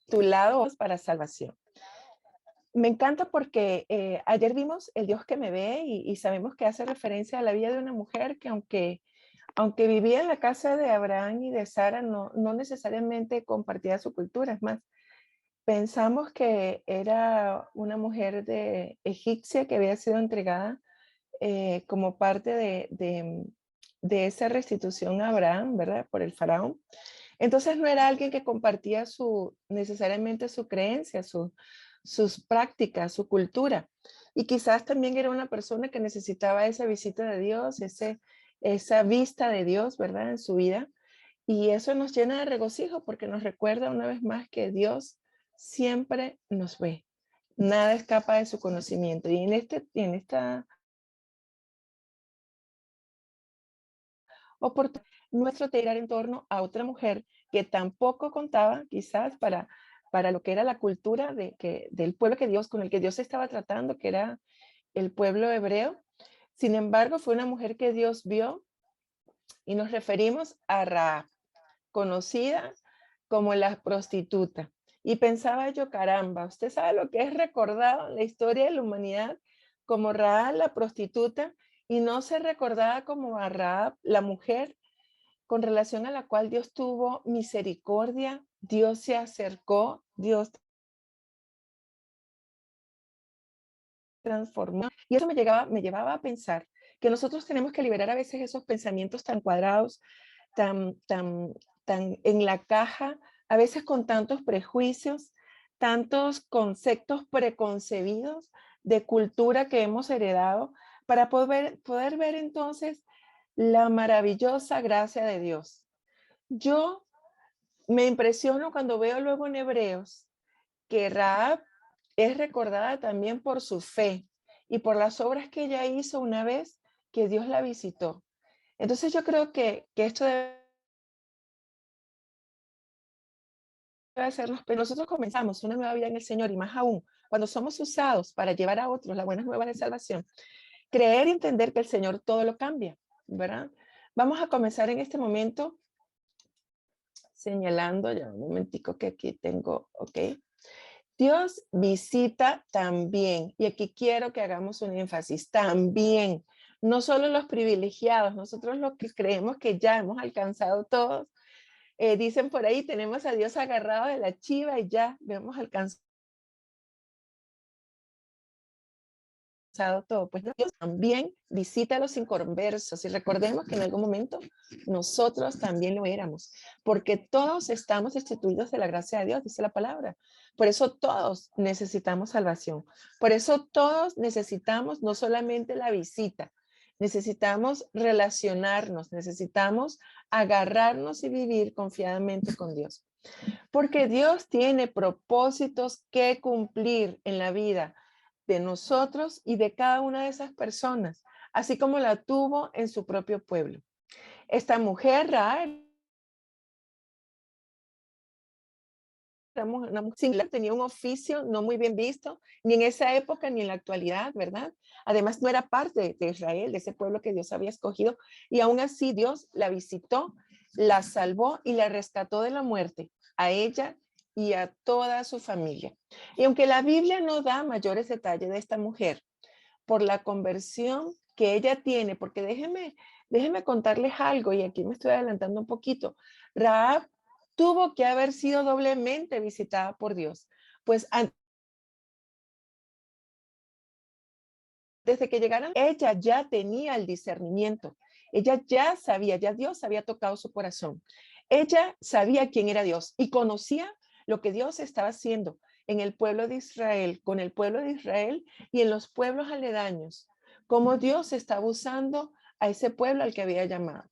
titulados para salvación. Me encanta porque ayer vimos El Dios que me ve y sabemos que hace referencia a la vida de una mujer que aunque vivía en la casa de Abraham y de Sara, no necesariamente compartía su cultura. Es más, pensamos que era una mujer de egipcia que había sido entregada como parte de esa restitución a Abraham, ¿verdad? Por el faraón. Entonces no era alguien que compartía necesariamente su creencia, sus prácticas, su cultura. Y quizás también era una persona que necesitaba esa visita de Dios, esa vista de Dios, ¿verdad? En su vida. Y eso nos llena de regocijo porque nos recuerda una vez más que Dios siempre nos ve. Nada escapa de su conocimiento. Y en esta oportunidad, nuestro tirar en torno a otra mujer que tampoco contaba quizás para lo que era la cultura del pueblo con el que Dios estaba tratando, que era el pueblo hebreo. Sin embargo, fue una mujer que Dios vio y nos referimos a Rahab, conocida como la prostituta. Y pensaba yo, caramba, ¿usted sabe lo que es recordado en la historia de la humanidad como Rahab la prostituta y no se recordaba como a Rahab la mujer con relación a la cual Dios tuvo misericordia, Dios se acercó, Dios transformó? Y eso me llevaba a pensar que nosotros tenemos que liberar a veces esos pensamientos tan cuadrados, tan, tan, tan en la caja, a veces con tantos prejuicios, tantos conceptos preconcebidos de cultura que hemos heredado, para poder ver entonces la maravillosa gracia de Dios. Yo me impresiono cuando veo luego en Hebreos que Rahab es recordada también por su fe y por las obras que ella hizo una vez que Dios la visitó. Entonces yo creo que esto debe hacernos, pero nosotros comenzamos una nueva vida en el Señor y más aún cuando somos usados para llevar a otros la buena nueva de salvación, creer y entender que el Señor todo lo cambia, ¿verdad? Vamos a comenzar en este momento señalando, ya un momentico que aquí tengo, ok. Dios visita también, y aquí quiero que hagamos un énfasis, también, no solo los privilegiados, nosotros los que creemos que ya hemos alcanzado todos, dicen por ahí, tenemos a Dios agarrado de la chiva y ya hemos alcanzado todo. Pues no, Dios también visita a los inconversos y recordemos que en algún momento nosotros también lo éramos, porque todos estamos destituidos de la gracia de Dios, dice la palabra. Por eso todos necesitamos salvación. Por eso todos necesitamos no solamente la visita, necesitamos relacionarnos, necesitamos agarrarnos y vivir confiadamente con Dios. Porque Dios tiene propósitos que cumplir en la vida de nosotros y de cada una de esas personas, así como la tuvo en su propio pueblo. Esta mujer, Rahab, una mujer singular, tenía un oficio no muy bien visto, ni en esa época ni en la actualidad, ¿verdad? Además, no era parte de Israel, de ese pueblo que Dios había escogido, y aún así Dios la visitó, la salvó y la rescató de la muerte, a ella y a toda su familia. Y aunque la Biblia no da mayores detalles de esta mujer, por la conversión que ella tiene, porque déjenme contarles algo, y aquí me estoy adelantando un poquito. Rahab tuvo que haber sido doblemente visitada por Dios, pues desde que llegaron, ella ya tenía el discernimiento, ella ya sabía, ya Dios había tocado su corazón, ella sabía quién era Dios y conocía lo que Dios estaba haciendo en el pueblo de Israel, con el pueblo de Israel y en los pueblos aledaños, cómo Dios estaba usando a ese pueblo al que había llamado.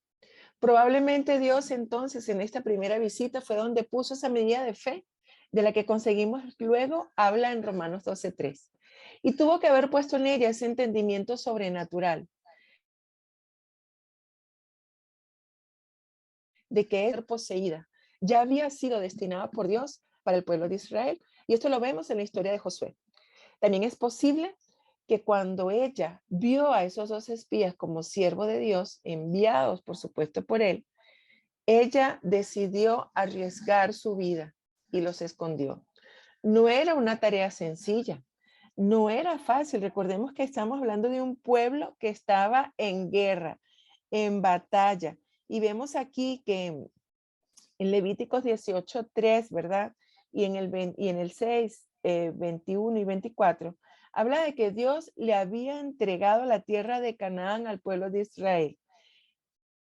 Probablemente Dios entonces en esta primera visita fue donde puso esa medida de fe de la que conseguimos luego, habla en Romanos 12:3. Y tuvo que haber puesto en ella ese entendimiento sobrenatural de que era poseída. Ya había sido destinada por Dios para el pueblo de Israel. Y esto lo vemos en la historia de Josué. También es posible que cuando ella vio a esos dos espías como siervo de Dios, enviados por supuesto por él, ella decidió arriesgar su vida y los escondió. No era una tarea sencilla, no era fácil. Recordemos que estamos hablando de un pueblo que estaba en guerra, en batalla. Y vemos aquí que en Levíticos 18:3, ¿verdad? Y en el 6, 21 y 24, habla de que Dios le había entregado la tierra de Canaán al pueblo de Israel.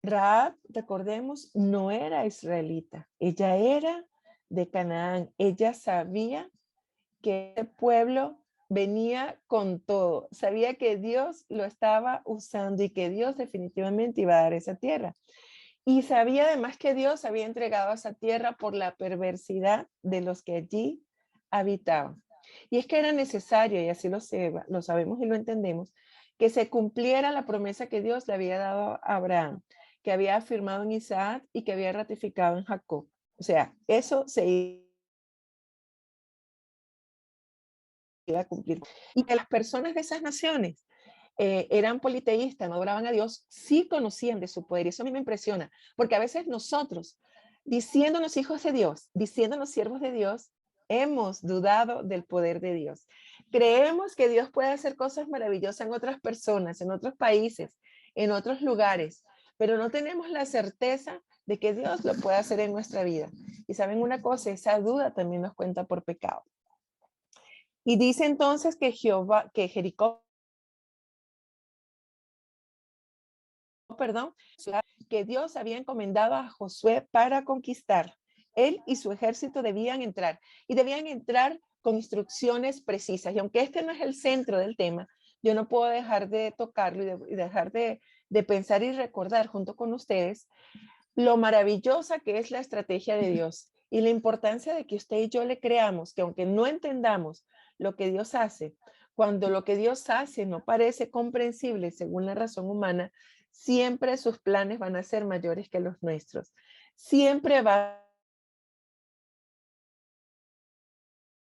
Rahab, recordemos, no era israelita, ella era de Canaán. Ella sabía que el pueblo venía con todo, sabía que Dios lo estaba usando y que Dios definitivamente iba a dar esa tierra. Y sabía además que Dios había entregado esa tierra por la perversidad de los que allí habitaban. Y es que era necesario, y así lo sabemos y lo entendemos, que se cumpliera la promesa que Dios le había dado a Abraham, que había afirmado en Isaac y que había ratificado en Jacob. O sea, eso se iba a cumplir. Y que las personas de esas naciones eran politeístas, no adoraban a Dios, sí conocían de su poder. Y eso a mí me impresiona, porque a veces nosotros, diciéndonos hijos de Dios, diciéndonos siervos de Dios, hemos dudado del poder de Dios. Creemos que Dios puede hacer cosas maravillosas en otras personas, en otros países, en otros lugares, pero no tenemos la certeza de que Dios lo puede hacer en nuestra vida. Y saben una cosa, esa duda también nos cuenta por pecado. Y dice entonces que Jericó, perdón, que Dios había encomendado a Josué para conquistar. Él y su ejército debían entrar y debían entrar con instrucciones precisas. Y aunque este no es el centro del tema, yo no puedo dejar de tocarlo y dejar de pensar y recordar junto con ustedes lo maravillosa que es la estrategia de Dios y la importancia de que usted y yo le creamos que aunque no entendamos lo que Dios hace, cuando lo que Dios hace no parece comprensible según la razón humana, siempre sus planes van a ser mayores que los nuestros. Siempre va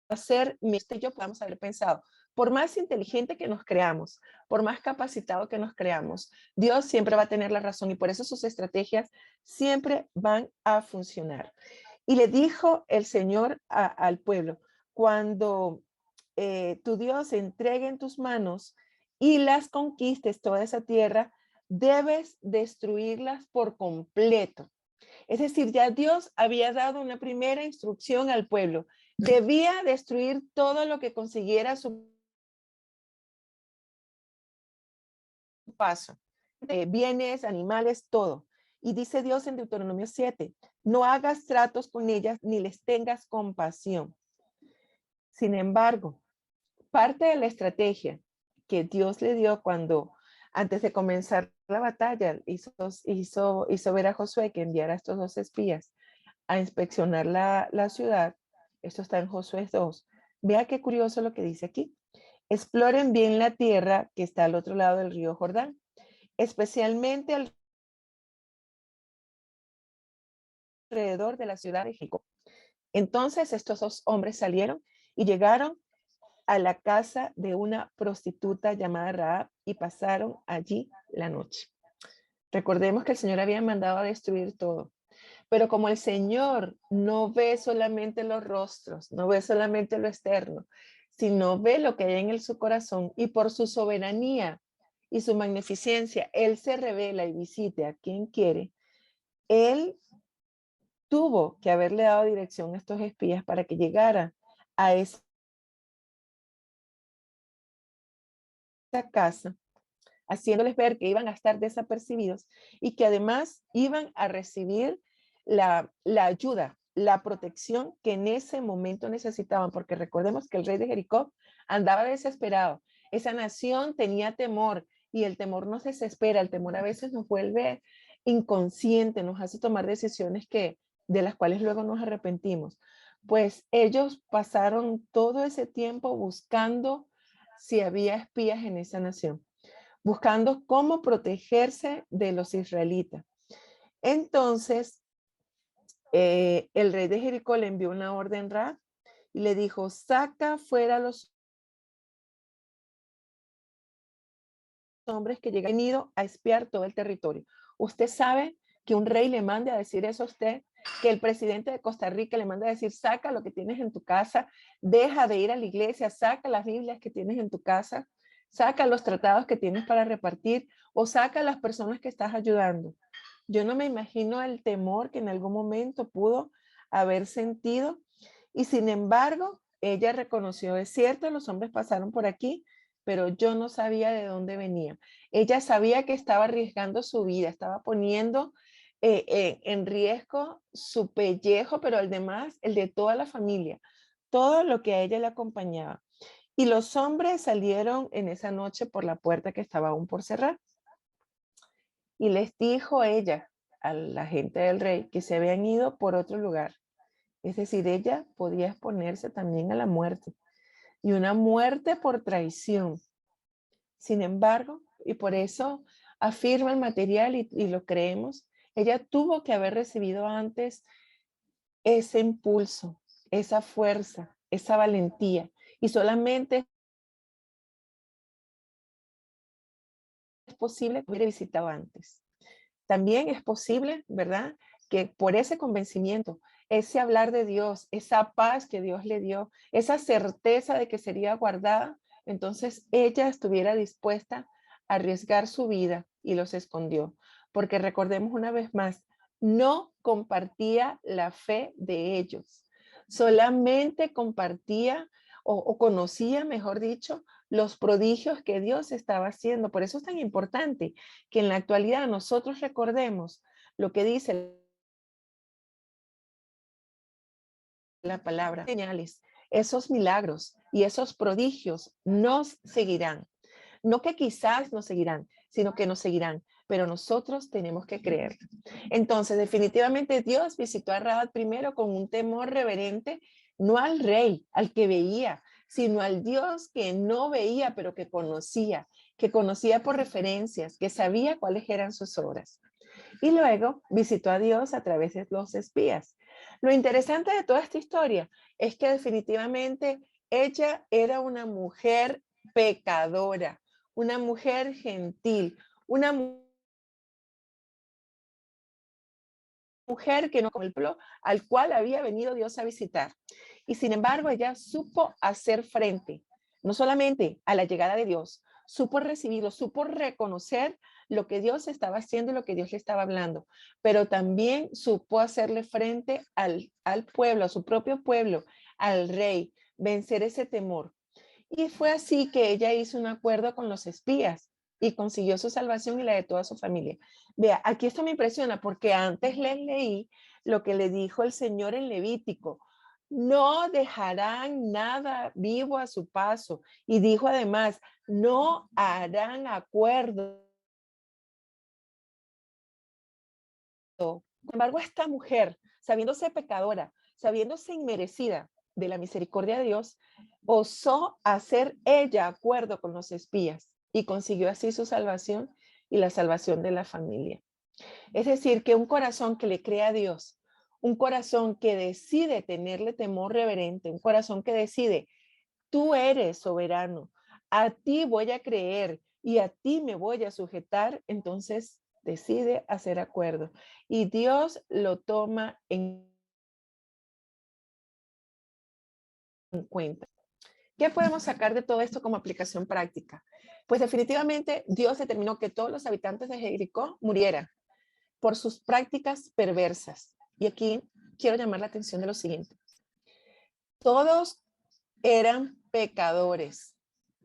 a ser, usted y yo podamos haber pensado, por más inteligente que nos creamos, por más capacitado que nos creamos, Dios siempre va a tener la razón y por eso sus estrategias siempre van a funcionar. Y le dijo el Señor al pueblo, cuando tu Dios entregue en tus manos y las conquistes toda esa tierra, debes destruirlas por completo. Es decir, ya Dios había dado una primera instrucción al pueblo. Debía destruir todo lo que consiguiera su paso. Bienes, animales, todo. Y dice Dios en Deuteronomio 7, no hagas tratos con ellas ni les tengas compasión. Sin embargo, parte de la estrategia que Dios le dio cuando antes de comenzar la batalla hizo ver a Josué que enviara a estos dos espías a inspeccionar la ciudad. Esto está en Josué 2. Vea qué curioso lo que dice aquí. Exploren bien la tierra que está al otro lado del río Jordán, especialmente alrededor de la ciudad de Jericó. Entonces estos dos hombres salieron y llegaron a la casa de una prostituta llamada Rahab y pasaron allí la noche. Recordemos que el Señor había mandado a destruir todo. Pero como el Señor no ve solamente los rostros, no ve solamente lo externo, sino ve lo que hay en su corazón y por su soberanía y su magnificencia, Él se revela y visite a quien quiere. Él tuvo que haberle dado dirección a estos espías para que llegaran a esa casa, haciéndoles ver que iban a estar desapercibidos y que además iban a recibir la ayuda, la protección que en ese momento necesitaban, porque recordemos que el rey de Jericó andaba desesperado. Esa nación tenía temor y el temor nos desespera, el temor a veces nos vuelve inconsciente, nos hace tomar decisiones de las cuales luego nos arrepentimos. Pues ellos pasaron todo ese tiempo buscando si había espías en esa nación, buscando cómo protegerse de los israelitas. Entonces, el rey de Jericó le envió una orden Ra y le dijo, saca fuera a los hombres que llegan venido a espiar todo el territorio. Usted sabe que un rey le mande a decir eso a usted, que el presidente de Costa Rica le mande a decir, saca lo que tienes en tu casa, deja de ir a la iglesia, saca las Biblias que tienes en tu casa, saca los tratados que tienes para repartir o saca a las personas que estás ayudando. Yo no me imagino el temor que en algún momento pudo haber sentido y sin embargo, ella reconoció, es cierto, los hombres pasaron por aquí, pero yo no sabía de dónde venía. Ella sabía que estaba arriesgando su vida, estaba poniendo en riesgo su pellejo, pero el demás, el de toda la familia, todo lo que a ella le acompañaba. Y los hombres salieron en esa noche por la puerta que estaba aún por cerrar. Y les dijo ella a la gente del rey que se habían ido por otro lugar. Es decir, ella podía exponerse también a la muerte y una muerte por traición. Sin embargo, y por eso afirma el material y lo creemos, ella tuvo que haber recibido antes ese impulso, esa fuerza, esa valentía. Y solamente es posible que hubiera visitado antes. También es posible, ¿verdad? Que por ese convencimiento, ese hablar de Dios, esa paz que Dios le dio, esa certeza de que sería guardada, entonces ella estuviera dispuesta a arriesgar su vida y los escondió. Porque recordemos una vez más, no compartía la fe de ellos, solamente compartía o conocía, mejor dicho, los prodigios que Dios estaba haciendo. Por eso es tan importante que en la actualidad nosotros recordemos lo que dice la palabra, señales, esos milagros y esos prodigios nos seguirán. No que quizás nos seguirán, sino que nos seguirán, pero nosotros tenemos que creer. Entonces, definitivamente Dios visitó a Raab primero con un temor reverente, no al rey, al que veía, sino al Dios que no veía, pero que conocía por referencias, que sabía cuáles eran sus obras. Y luego visitó a Dios a través de los espías. Lo interesante de toda esta historia es que definitivamente ella era una mujer pecadora, una mujer gentil, una mujer que no con el pueblo al cual había venido Dios a visitar. Y sin embargo, ella supo hacer frente, no solamente a la llegada de Dios, supo recibirlo, supo reconocer lo que Dios estaba haciendo y lo que Dios le estaba hablando, pero también supo hacerle frente al pueblo, a su propio pueblo, al rey, vencer ese temor. Y fue así que ella hizo un acuerdo con los espías y consiguió su salvación y la de toda su familia. Vea, aquí esto me impresiona porque antes les leí lo que le dijo el Señor en Levítico. No dejarán nada vivo a su paso. Y dijo además, no harán acuerdo. Sin embargo, esta mujer, sabiéndose pecadora, sabiéndose inmerecida de la misericordia de Dios, osó hacer ella acuerdo con los espías y consiguió así su salvación y la salvación de la familia. Es decir, que un corazón que le cree a Dios, un corazón que decide tenerle temor reverente, un corazón que decide, tú eres soberano, a ti voy a creer y a ti me voy a sujetar, entonces decide hacer acuerdo. Y Dios lo toma en cuenta. ¿Qué podemos sacar de todo esto como aplicación práctica? Pues definitivamente Dios determinó que todos los habitantes de Jericó murieran por sus prácticas perversas. Y aquí quiero llamar la atención de lo siguiente. Todos eran pecadores,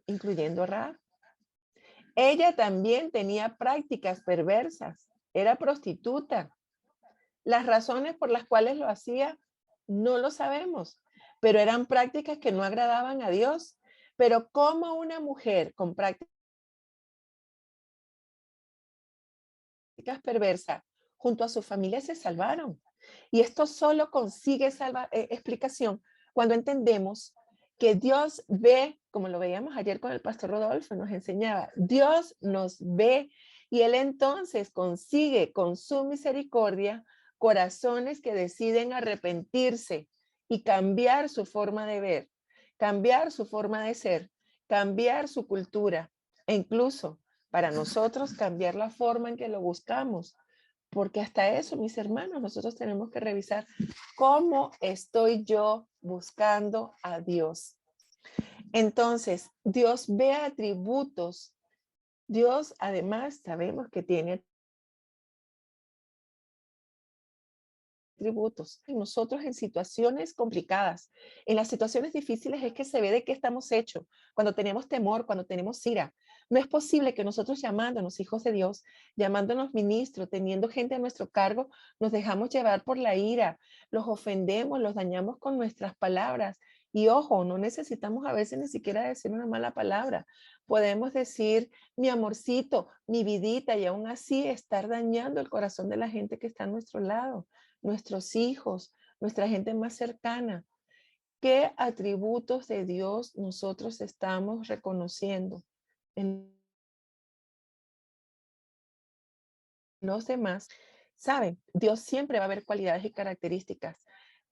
incluyendo a Rahab. Ella también tenía prácticas perversas, era prostituta. Las razones por las cuales lo hacía no lo sabemos, pero eran prácticas que no agradaban a Dios. Pero como una mujer con prácticas perversas junto a su familia se salvaron. Y esto solo consigue explicación cuando entendemos que Dios ve, como lo veíamos ayer con el pastor Rodolfo, nos enseñaba, Dios nos ve y Él entonces consigue con su misericordia corazones que deciden arrepentirse y cambiar su forma de ver, cambiar su forma de ser, cambiar su cultura e incluso para nosotros cambiar la forma en que lo buscamos, Porque hasta eso, mis hermanos, nosotros tenemos que revisar cómo estoy yo buscando a Dios. Entonces, Dios ve atributos. Dios, además, sabemos que tiene atributos. Nosotros en situaciones complicadas, en las situaciones difíciles es que se ve de qué estamos hechos. Cuando tenemos temor, cuando tenemos ira. No es posible que nosotros llamándonos hijos de Dios, llamándonos ministros, teniendo gente a nuestro cargo, nos dejamos llevar por la ira, los ofendemos, los dañamos con nuestras palabras. Y ojo, no necesitamos a veces ni siquiera decir una mala palabra. Podemos decir mi amorcito, mi vidita, y aún así estar dañando el corazón de la gente que está a nuestro lado, nuestros hijos, nuestra gente más cercana. ¿Qué atributos de Dios nosotros estamos reconociendo en los demás? Saben, Dios siempre va a ver cualidades y características.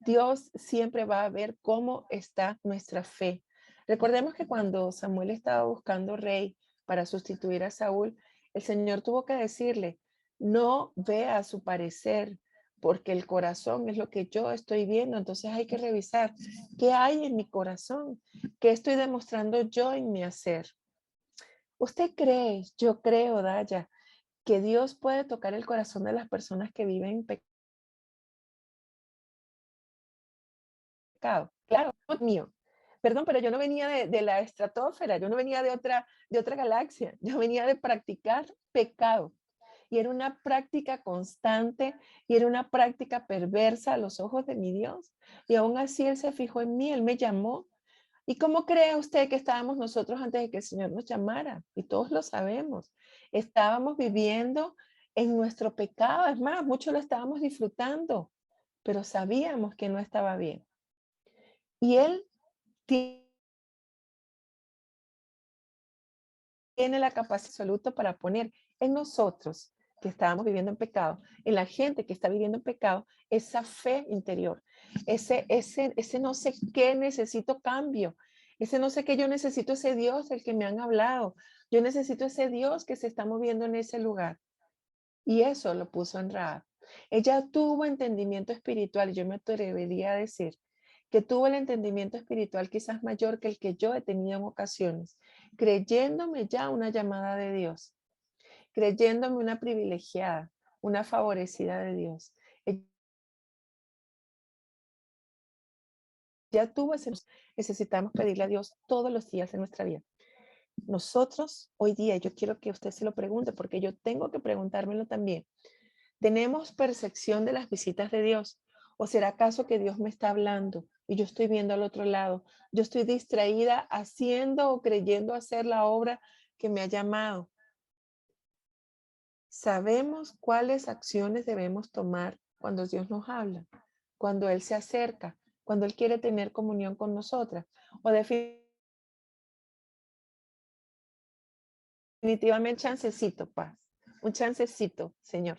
Dios siempre va a ver cómo está nuestra fe. Recordemos que cuando Samuel estaba buscando rey para sustituir a Saúl, el Señor tuvo que decirle, no vea su parecer, porque el corazón es lo que yo estoy viendo. Entonces hay que revisar qué hay en mi corazón, qué estoy demostrando yo en mi hacer. ¿Usted cree, yo creo, Daya, que Dios puede tocar el corazón de las personas que viven en pecado? Claro, Dios mío. Perdón, pero yo no venía de la estratosfera, yo no venía de otra galaxia, yo venía de practicar pecado. Y era una práctica constante y era una práctica perversa a los ojos de mi Dios. Y aún así Él se fijó en mí, Él me llamó. ¿Y cómo cree usted que estábamos nosotros antes de que el Señor nos llamara? Y todos lo sabemos. Estábamos viviendo en nuestro pecado. Es más, muchos lo estábamos disfrutando, pero sabíamos que no estaba bien. Y Él tiene la capacidad absoluta para poner en nosotros que estábamos viviendo en pecado, en la gente que está viviendo en pecado, esa fe interior, ese no sé qué necesito cambio, ese no sé qué yo necesito ese Dios del que me han hablado, yo necesito ese Dios que se está moviendo en ese lugar. Y eso lo puso en Rahab. Ella tuvo entendimiento espiritual, y yo me atrevería a decir que tuvo el entendimiento espiritual quizás mayor que el que yo he tenido en ocasiones, creyéndome ya una llamada de Dios, creyéndome una privilegiada, una favorecida de Dios. Ya tuvo ese, necesitamos pedirle a Dios todos los días de nuestra vida. Nosotros hoy día, yo quiero que usted se lo pregunte, porque yo tengo que preguntármelo también. ¿Tenemos percepción de las visitas de Dios? ¿O será acaso que Dios me está hablando y yo estoy viendo al otro lado? Yo estoy distraída haciendo o creyendo hacer la obra que me ha llamado. Sabemos cuáles acciones debemos tomar cuando Dios nos habla, cuando Él se acerca, cuando Él quiere tener comunión con nosotras. O definitivamente chancecito, paz. Un chancecito, Señor.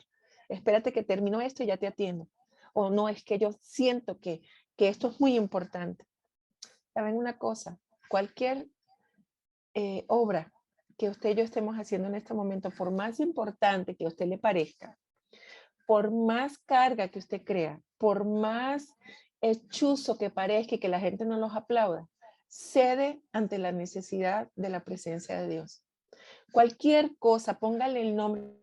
Espérate que termino esto y ya te atiendo. O no, es que yo siento que esto es muy importante. ¿Saben una cosa? Cualquier obra que usted y yo estemos haciendo en este momento, por más importante que a usted le parezca, por más carga que usted crea, por más hechuzo que parezca y que la gente no los aplauda, cede ante la necesidad de la presencia de Dios. Cualquier cosa, póngale el nombre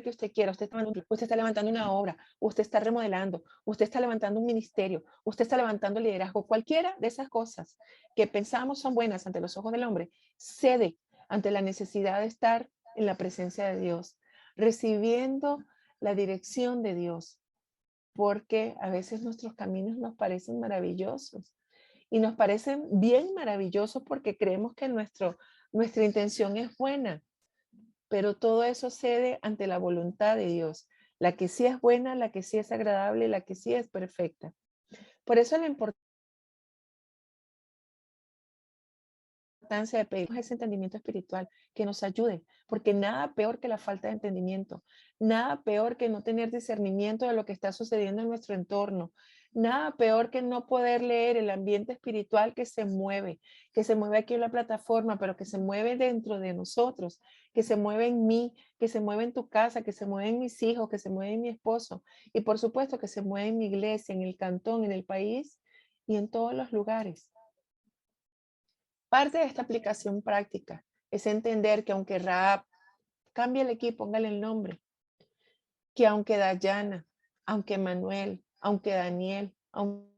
que usted quiera, usted está levantando una obra, usted está remodelando, usted está levantando un ministerio, usted está levantando liderazgo, cualquiera de esas cosas que pensamos son buenas ante los ojos del hombre, cede ante la necesidad de estar en la presencia de Dios, recibiendo la dirección de Dios, porque a veces nuestros caminos nos parecen maravillosos y nos parecen bien maravillosos porque creemos que nuestra intención es buena, pero todo eso cede ante la voluntad de Dios, la que sí es buena, la que sí es agradable, la que sí es perfecta. Por eso la importancia de pedir ese entendimiento espiritual que nos ayude, porque nada peor que la falta de entendimiento, nada peor que no tener discernimiento de lo que está sucediendo en nuestro entorno, Nada peor que no poder leer el ambiente espiritual que se mueve aquí en la plataforma, pero que se mueve dentro de nosotros, que se mueve en mí, que se mueve en tu casa, que se mueve en mis hijos, que se mueve en mi esposo y por supuesto que se mueve en mi iglesia, en el cantón, en el país y en todos los lugares. Parte de esta aplicación práctica es entender que aunque Raab cambie el equipo, póngale el nombre, que aunque Dayana, aunque Manuel, aunque Daniel, aunque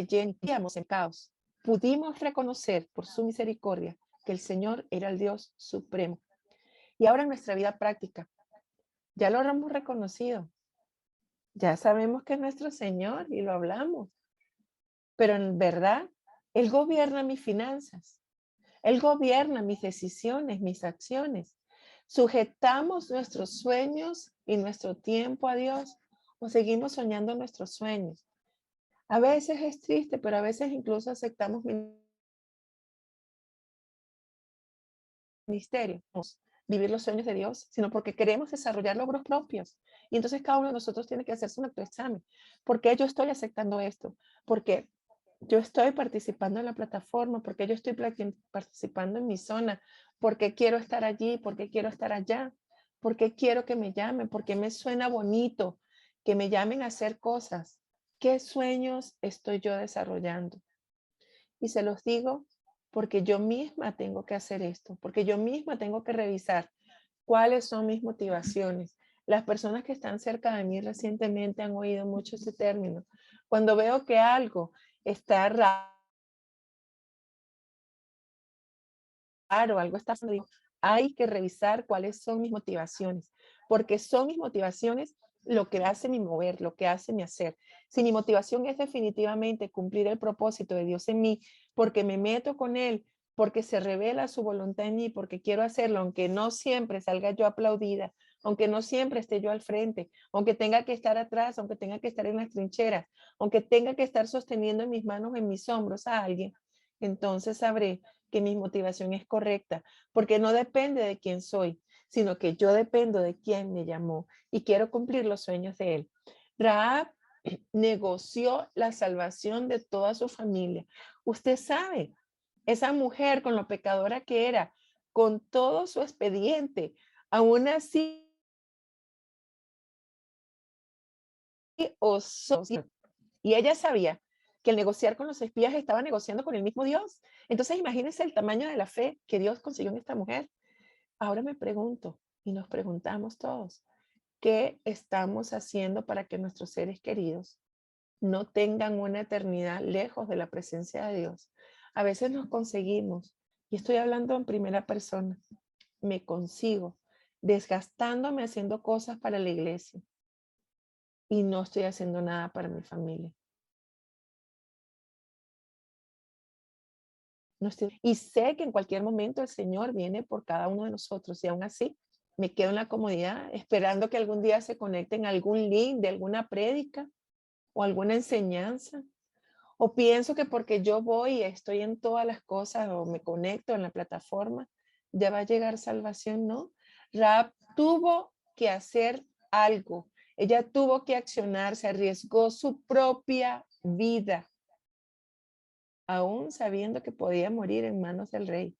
lleníamos en caos, pudimos reconocer por su misericordia que el Señor era el Dios supremo. Y ahora en nuestra vida práctica, ya lo hemos reconocido, ya sabemos que es nuestro Señor y lo hablamos, pero en verdad, Él gobierna mis finanzas, Él gobierna mis decisiones, mis acciones. ¿Sujetamos nuestros sueños y nuestro tiempo a Dios o seguimos soñando nuestros sueños? A veces es triste, pero a veces incluso aceptamos ministerio, vivir los sueños de Dios, sino porque queremos desarrollar logros propios. Y entonces cada uno de nosotros tiene que hacerse un autoexamen. ¿Por qué yo estoy aceptando esto? Porque yo estoy participando en la plataforma, porque yo estoy participando en mi zona, porque quiero estar allí, porque quiero estar allá, porque quiero que me llamen, porque me suena bonito que me llamen a hacer cosas. ¿Qué sueños estoy yo desarrollando? Y se los digo porque yo misma tengo que hacer esto, porque yo misma tengo que revisar cuáles son mis motivaciones. Las personas que están cerca de mí recientemente han oído mucho ese término. Cuando veo que algo está raro, algo está pasando, digo, hay que revisar cuáles son mis motivaciones, porque son mis motivaciones lo que hace mi mover, lo que hace mi hacer. Si mi motivación es definitivamente cumplir el propósito de Dios en mí, porque me meto con Él, porque se revela su voluntad en mí, porque quiero hacerlo, aunque no siempre salga yo aplaudida, aunque no siempre esté yo al frente, aunque tenga que estar atrás, aunque tenga que estar en las trincheras, aunque tenga que estar sosteniendo en mis manos, en mis hombros a alguien, entonces sabré que mi motivación es correcta, porque no depende de quién soy, sino que yo dependo de quién me llamó y quiero cumplir los sueños de él. Rahab negoció la salvación de toda su familia. Usted sabe, esa mujer con lo pecadora que era, con todo su expediente, aún así osó. Y ella sabía que el negociar con los espías estaba negociando con el mismo Dios. Entonces imagínense el tamaño de la fe que Dios consiguió en esta mujer. Ahora me pregunto, y nos preguntamos todos, ¿qué estamos haciendo para que nuestros seres queridos no tengan una eternidad lejos de la presencia de Dios? A veces nos conseguimos, y estoy hablando en primera persona, me consigo desgastándome haciendo cosas para la iglesia y no estoy haciendo nada para mi familia. No estoy, y sé que en cualquier momento el Señor viene por cada uno de nosotros y aún así me quedo en la comodidad esperando que algún día se conecten a algún link de alguna prédica o alguna enseñanza. O pienso que porque yo voy y estoy en todas las cosas o me conecto en la plataforma, ya va a llegar salvación, ¿no? Raab tuvo que hacer algo. Ella tuvo que accionar, se arriesgó su propia vida, aún sabiendo que podía morir en manos del rey.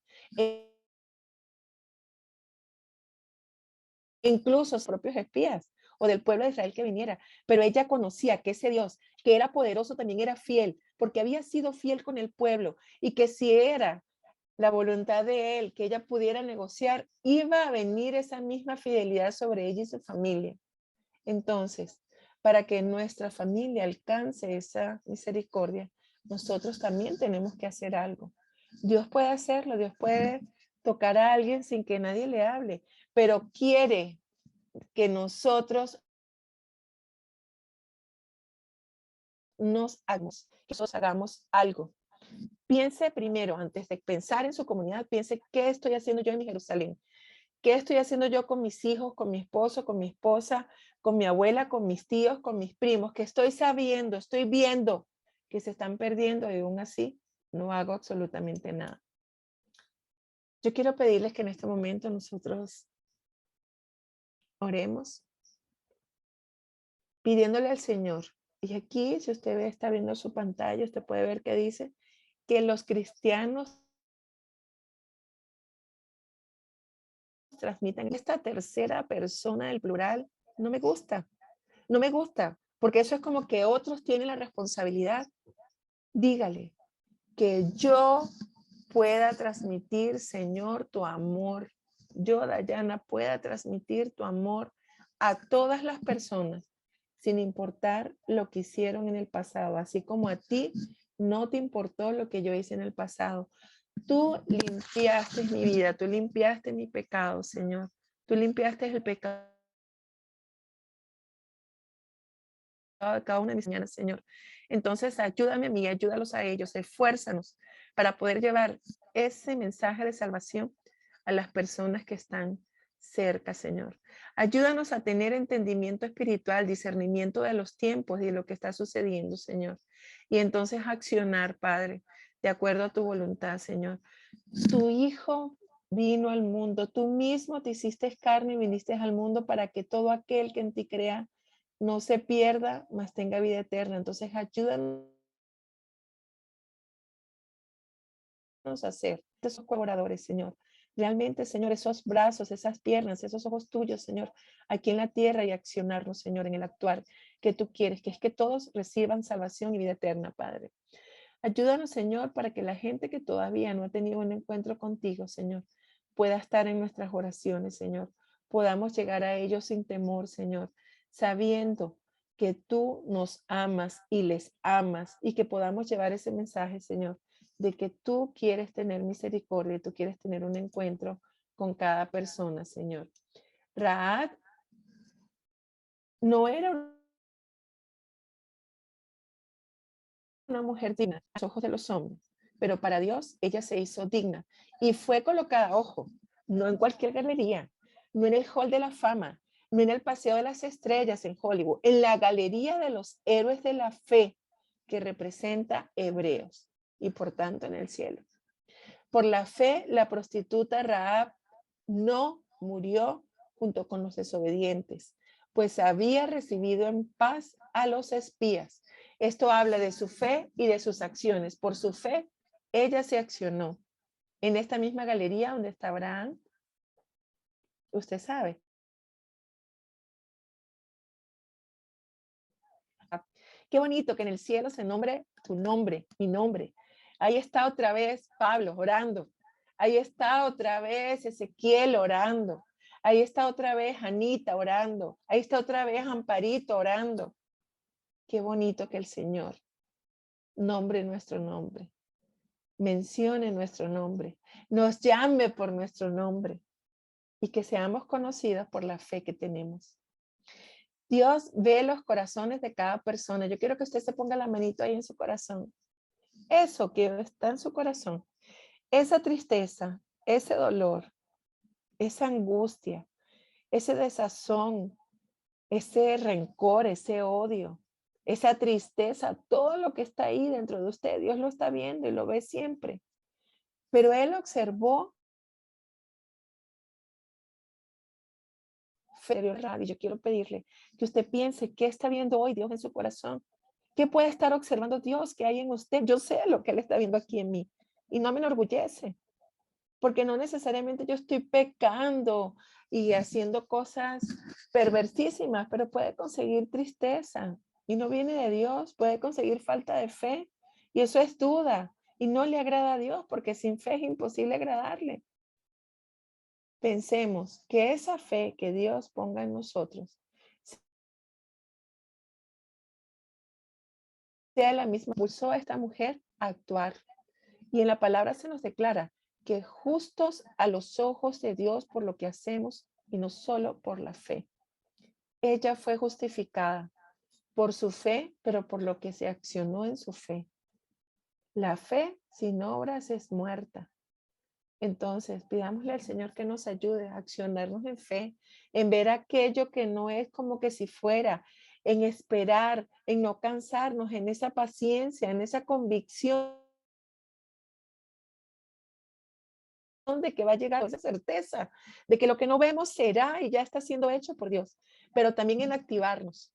Incluso sus propios espías o del pueblo de Israel que viniera, pero ella conocía que ese Dios, que era poderoso, también era fiel, porque había sido fiel con el pueblo y que si era la voluntad de él, que ella pudiera negociar, iba a venir esa misma fidelidad sobre ella y su familia. Entonces, para que nuestra familia alcance esa misericordia, nosotros también tenemos que hacer algo. Dios puede hacerlo, Dios puede tocar a alguien sin que nadie le hable, pero quiere que nosotros que nosotros hagamos algo. Piense primero, antes de pensar en su comunidad, piense qué estoy haciendo yo en mi Jerusalén, qué estoy haciendo yo con mis hijos, con mi esposo, con mi esposa, con mi abuela, con mis tíos, con mis primos, que estoy sabiendo, estoy viendo que se están perdiendo y aún así no hago absolutamente nada. Yo quiero pedirles que en este momento nosotros oremos pidiéndole al Señor. Y aquí, si usted ve, está viendo su pantalla, usted puede ver que dice que los cristianos transmitan esta tercera persona del plural. No me gusta, no me gusta, porque eso es como que otros tienen la responsabilidad. Dígale que yo pueda transmitir, Señor, tu amor. Yo, Dayana, pueda transmitir tu amor a todas las personas, sin importar lo que hicieron en el pasado, así como a ti no te importó lo que yo hice en el pasado. Tú limpiaste mi vida, tú limpiaste mi pecado, Señor. Tú limpiaste el pecado de cada una de mis mañanas, Señor. Entonces, ayúdame a mí, ayúdalos a ellos, esfuérzanos para poder llevar ese mensaje de salvación a las personas que están cerca, Señor. Ayúdanos a tener entendimiento espiritual, discernimiento de los tiempos y de lo que está sucediendo, Señor. Y entonces accionar, Padre, de acuerdo a tu voluntad, Señor. Tu Hijo vino al mundo, tú mismo te hiciste carne y viniste al mundo para que todo aquel que en ti crea no se pierda, mas tenga vida eterna. Entonces, ayúdanos a ser esos colaboradores, Señor. Realmente, Señor, esos brazos, esas piernas, esos ojos tuyos, Señor, aquí en la tierra y accionarnos, Señor, en el actuar que tú quieres, que es que todos reciban salvación y vida eterna, Padre. Ayúdanos, Señor, para que la gente que todavía no ha tenido un encuentro contigo, Señor, pueda estar en nuestras oraciones, Señor. Podamos llegar a ellos sin temor, Señor, sabiendo que tú nos amas y les amas y que podamos llevar ese mensaje, Señor, de que tú quieres tener misericordia y tú quieres tener un encuentro con cada persona, Señor. Raad no era una mujer digna a los ojos de los hombres, pero para Dios ella se hizo digna y fue colocada, ojo, no en cualquier galería, no en el Hall de la Fama, no en el Paseo de las Estrellas en Hollywood, en la Galería de los Héroes de la Fe que representa hebreos y por tanto en el cielo. Por la fe, la prostituta Rahab no murió junto con los desobedientes, pues había recibido en paz a los espías. Esto habla de su fe y de sus acciones. Por su fe, ella se accionó. En esta misma galería donde está Abraham, usted sabe. Qué bonito que en el cielo se nombre tu nombre, mi nombre. Ahí está otra vez Pablo orando. Ahí está otra vez Ezequiel orando. Ahí está otra vez Anita orando. Ahí está otra vez Amparito orando. Qué bonito que el Señor nombre nuestro nombre, mencione nuestro nombre, nos llame por nuestro nombre y que seamos conocidos por la fe que tenemos. Dios ve los corazones de cada persona. Yo quiero que usted se ponga la manito ahí en su corazón. Eso que está en su corazón, esa tristeza, ese dolor, esa angustia, ese desazón, ese rencor, ese odio, esa tristeza, todo lo que está ahí dentro de usted, Dios lo está viendo y lo ve siempre. Pero Él observó Ferio Radio. Yo quiero pedirle que usted piense qué está viendo hoy Dios en su corazón. ¿Qué puede estar observando Dios que hay en usted? Yo sé lo que Él está viendo aquí en mí y no me enorgullece. Porque no necesariamente yo estoy pecando y haciendo cosas perversísimas, pero puede conseguir tristeza y no viene de Dios, puede conseguir falta de fe y eso es duda y no le agrada a Dios porque sin fe es imposible agradarle. Pensemos que esa fe que Dios ponga en nosotros sea la misma que impulsó a esta mujer a actuar. Y en la palabra se nos declara que justos a los ojos de Dios por lo que hacemos y no solo por la fe. Ella fue justificada por su fe, pero por lo que se accionó en su fe. La fe sin obras es muerta. Entonces, pidámosle al Señor que nos ayude a accionarnos en fe, en ver aquello que no es como que si fuera, en esperar, en no cansarnos, en esa paciencia, en esa convicción de que va a llegar esa certeza de que lo que no vemos será y ya está siendo hecho por Dios, pero también en activarnos,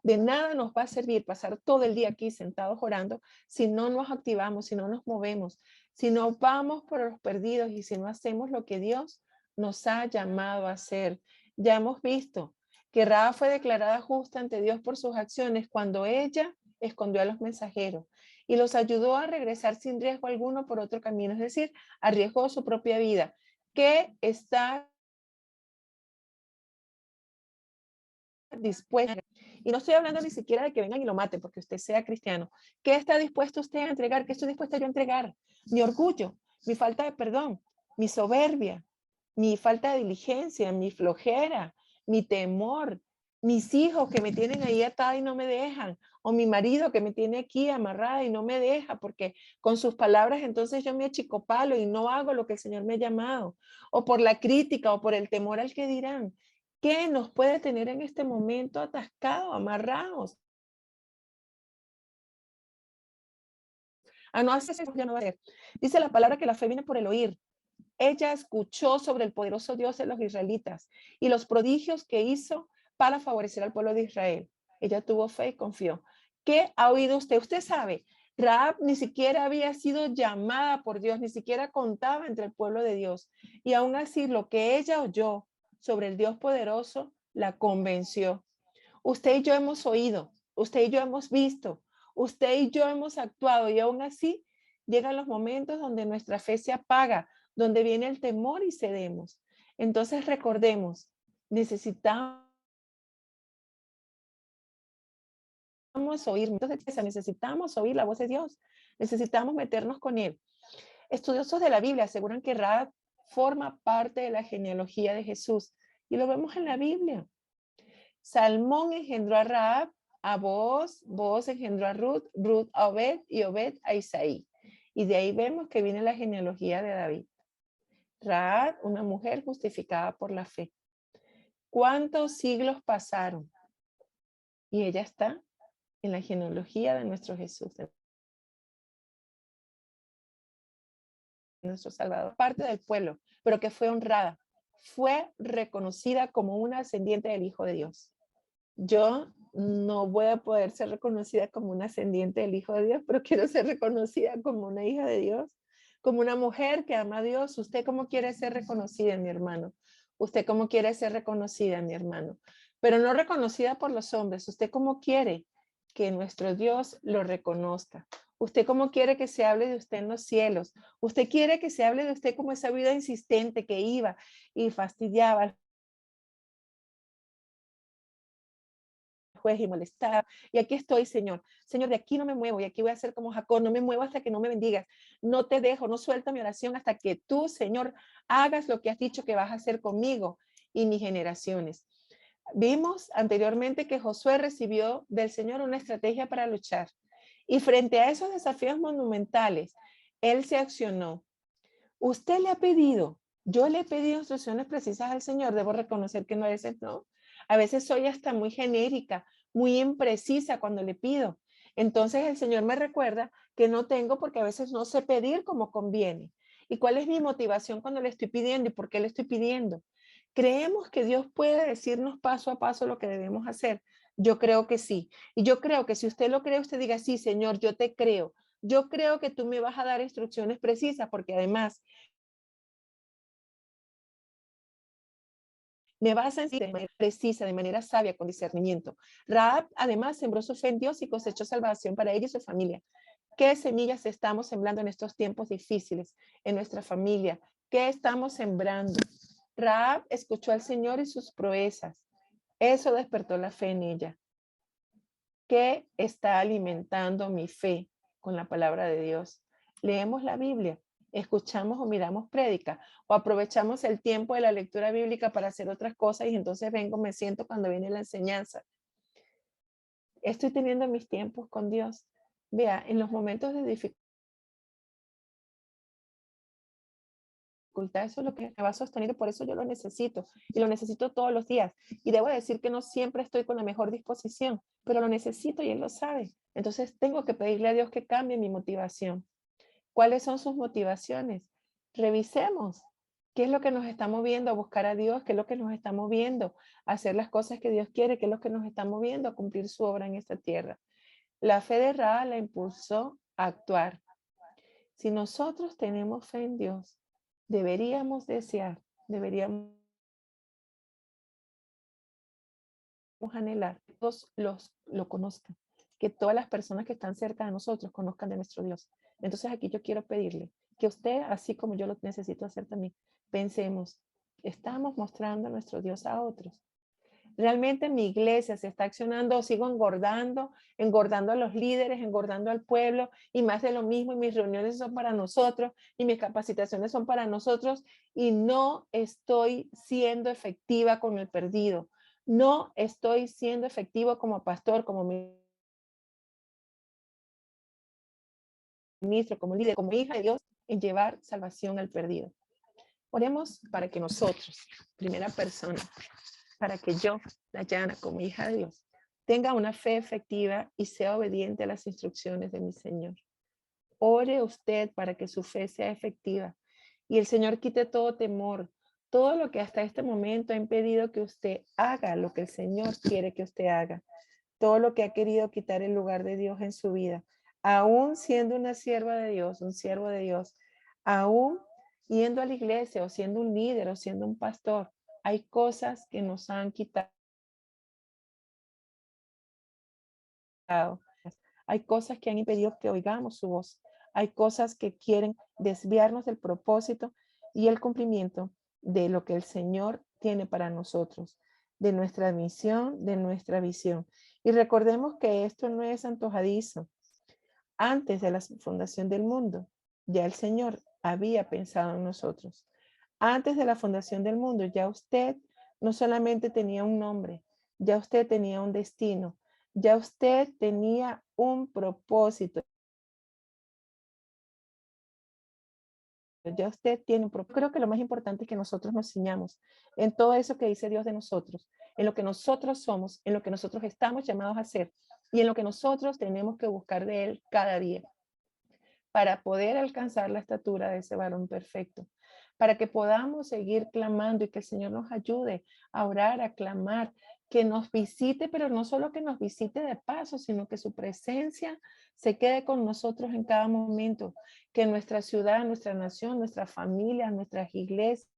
De nada nos va a servir pasar todo el día aquí sentados orando si no nos activamos, si no nos movemos, si no vamos por los perdidos y si no hacemos lo que Dios nos ha llamado a hacer. Ya hemos visto que Rahab fue declarada justa ante Dios por sus acciones cuando ella escondió a los mensajeros y los ayudó a regresar sin riesgo alguno por otro camino, es decir, arriesgó su propia vida. ¿Qué está dispuesta? Y no estoy hablando ni siquiera de que vengan y lo maten porque usted sea cristiano. ¿Qué está dispuesto usted a entregar? ¿Qué estoy dispuesta yo a entregar? Mi orgullo, mi falta de perdón, mi soberbia, mi falta de diligencia, mi flojera, mi temor, mis hijos que me tienen ahí atada y no me dejan, o mi marido que me tiene aquí amarrada y no me deja porque con sus palabras entonces yo me achicopalo y no hago lo que el Señor me ha llamado, o por la crítica o por el temor al que dirán. ¿Qué nos puede tener en este momento atascados, amarrados? No hacer eso, ya no va a ser. Dice la palabra que la fe viene por el oír. Ella escuchó sobre el poderoso Dios de los israelitas y los prodigios que hizo para favorecer al pueblo de Israel. Ella tuvo fe y confió. ¿Qué ha oído usted? Usted sabe, Rahab ni siquiera había sido llamada por Dios, ni siquiera contaba entre el pueblo de Dios. Y aún así, lo que ella oyó sobre el Dios poderoso la convenció. Usted y yo hemos oído, usted y yo hemos visto, usted y yo hemos actuado y aún así llegan los momentos donde nuestra fe se apaga, donde viene el temor y cedemos. Entonces recordemos, necesitamos oír, entonces necesitamos oír la voz de Dios, necesitamos meternos con Él. Estudiosos de la Biblia aseguran que Rahab forma parte de la genealogía de Jesús y lo vemos en la Biblia. Salmón engendró a Rahab, a Booz, Booz engendró a Ruth, Ruth a Obed y Obed a Isaí. Y de ahí vemos que viene la genealogía de David. Rahab, una mujer justificada por la fe. ¿Cuántos siglos pasaron? Y ella está en la genealogía de nuestro Jesús, de nuestro Salvador, parte del pueblo, pero que fue honrada, fue reconocida como una ascendiente del Hijo de Dios. Yo no voy a poder ser reconocida como una ascendiente del Hijo de Dios, pero quiero ser reconocida como una hija de Dios, como una mujer que ama a Dios. ¿Usted cómo quiere ser reconocida, mi hermano? ¿Usted cómo quiere ser reconocida, mi hermano? Pero no reconocida por los hombres. ¿Usted cómo quiere que nuestro Dios lo reconozca? ¿Usted cómo quiere que se hable de usted en los cielos? ¿Usted quiere que se hable de usted como esa vida insistente que iba y fastidiaba juez y molestar. Y aquí estoy, Señor. Señor, de aquí no me muevo y aquí voy a ser como Jacob. No me muevo hasta que no me bendigas. No te dejo, no suelto mi oración hasta que tú, Señor, hagas lo que has dicho que vas a hacer conmigo y mis generaciones. Vimos anteriormente que Josué recibió del Señor una estrategia para luchar. Y frente a esos desafíos monumentales, él se accionó. Usted le ha pedido, yo le he pedido instrucciones precisas al Señor, debo reconocer que no, a veces no. A veces soy hasta muy genérica, muy imprecisa cuando le pido. Entonces el Señor me recuerda que no tengo porque a veces no sé pedir como conviene. ¿Y cuál es mi motivación cuando le estoy pidiendo y por qué le estoy pidiendo? ¿Creemos que Dios puede decirnos paso a paso lo que debemos hacer? Yo creo que sí. Y yo creo que si usted lo cree, usted diga, sí, Señor, yo te creo. Yo creo que tú me vas a dar instrucciones precisas porque además me vas a enseñar de manera precisa, de manera sabia, con discernimiento. Rahab además sembró su fe en Dios y cosechó salvación para ella y su familia. ¿Qué semillas estamos sembrando en estos tiempos difíciles en nuestra familia? ¿Qué estamos sembrando? Rahab escuchó al Señor y sus proezas. Eso despertó la fe en ella. ¿Qué está alimentando mi fe con la palabra de Dios? Leemos la Biblia, escuchamos o miramos prédica o aprovechamos el tiempo de la lectura bíblica para hacer otras cosas y entonces vengo, me siento cuando viene la enseñanza. Estoy teniendo mis tiempos con Dios. Vea, en los momentos de dificultad, eso es lo que me va a sostener y por eso yo lo necesito y lo necesito todos los días. Y debo decir que no siempre estoy con la mejor disposición, pero lo necesito y Él lo sabe. Entonces tengo que pedirle a Dios que cambie mi motivación. ¿Cuáles son sus motivaciones? Revisemos. ¿Qué es lo que nos está moviendo a buscar a Dios? ¿Qué es lo que nos está moviendo a hacer las cosas que Dios quiere? ¿Qué es lo que nos está moviendo a cumplir su obra en esta tierra? La fe de Rahab la impulsó a actuar. Si nosotros tenemos fe en Dios, deberíamos desear, deberíamos anhelar que todos lo conozcan, que todas las personas que están cerca de nosotros conozcan de nuestro Dios. Entonces aquí yo quiero pedirle que usted, así como yo lo necesito hacer también, pensemos, estamos mostrando a nuestro Dios a otros. Realmente mi iglesia se está accionando o sigo engordando, engordando a los líderes, engordando al pueblo y más de lo mismo y mis reuniones son para nosotros y mis capacitaciones son para nosotros y no estoy siendo efectiva con el perdido. No estoy siendo efectivo como pastor, como ministro, como líder, como hija de Dios en llevar salvación al perdido. Oremos para que nosotros, primera persona, para que yo, Dayana, como hija de Dios, tenga una fe efectiva y sea obediente a las instrucciones de mi Señor. Ore usted para que su fe sea efectiva y el Señor quite todo temor, todo lo que hasta este momento ha impedido que usted haga lo que el Señor quiere que usted haga, todo lo que ha querido quitar el lugar de Dios en su vida, aún siendo una sierva de Dios, un siervo de Dios, aún yendo a la iglesia o siendo un líder o siendo un pastor, hay cosas que nos han quitado. Hay cosas que han impedido que oigamos su voz. Hay cosas que quieren desviarnos del propósito y el cumplimiento de lo que el Señor tiene para nosotros, de nuestra misión, de nuestra visión. Y recordemos que esto no es antojadizo. Antes de la fundación del mundo, ya el Señor había pensado en nosotros. Antes de la fundación del mundo, ya usted no solamente tenía un nombre, ya usted tenía un destino, ya usted tenía un propósito. Ya usted tiene un propósito. Creo que lo más importante es que nosotros nos ciñamos en todo eso que dice Dios de nosotros, en lo que nosotros somos, en lo que nosotros estamos llamados a hacer y en lo que nosotros tenemos que buscar de Él cada día para poder alcanzar la estatura de ese varón perfecto, para que podamos seguir clamando y que el Señor nos ayude a orar, a clamar, que nos visite, pero no solo que nos visite de paso, sino que su presencia se quede con nosotros en cada momento, que nuestra ciudad, nuestra nación, nuestra familia, nuestras iglesias,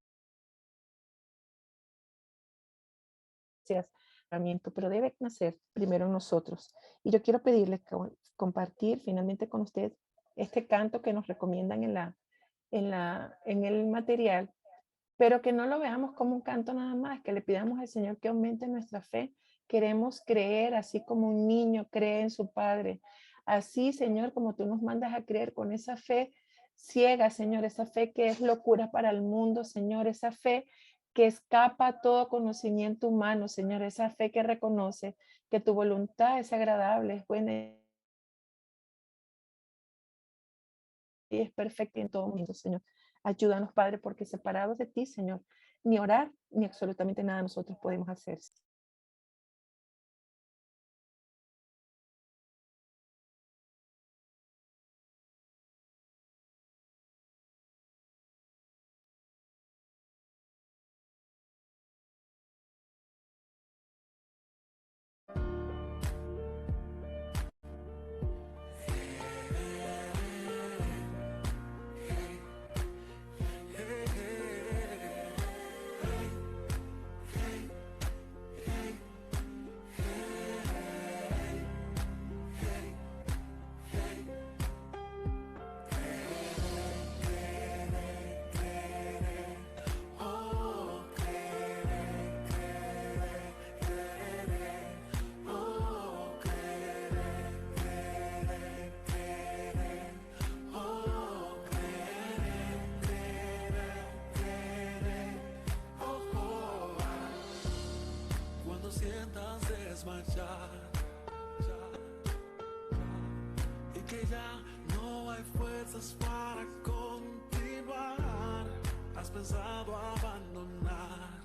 pero debe nacer primero en nosotros. Y yo quiero pedirles compartir finalmente con usted este canto que nos recomiendan en el material, pero que no lo veamos como un canto nada más, que le pidamos al Señor que aumente nuestra fe. Queremos creer así como un niño cree en su padre. Así, Señor, como tú nos mandas a creer con esa fe ciega, Señor, esa fe que es locura para el mundo, Señor, esa fe que escapa a todo conocimiento humano, Señor, esa fe que reconoce que tu voluntad es agradable, es buena y es perfecta en todo momento, Señor. Ayúdanos, Padre, porque separados de ti, Señor, ni orar ni absolutamente nada nosotros podemos hacer. Cuando sientas desmayar y que ya no hay fuerzas para continuar, has pensado abandonar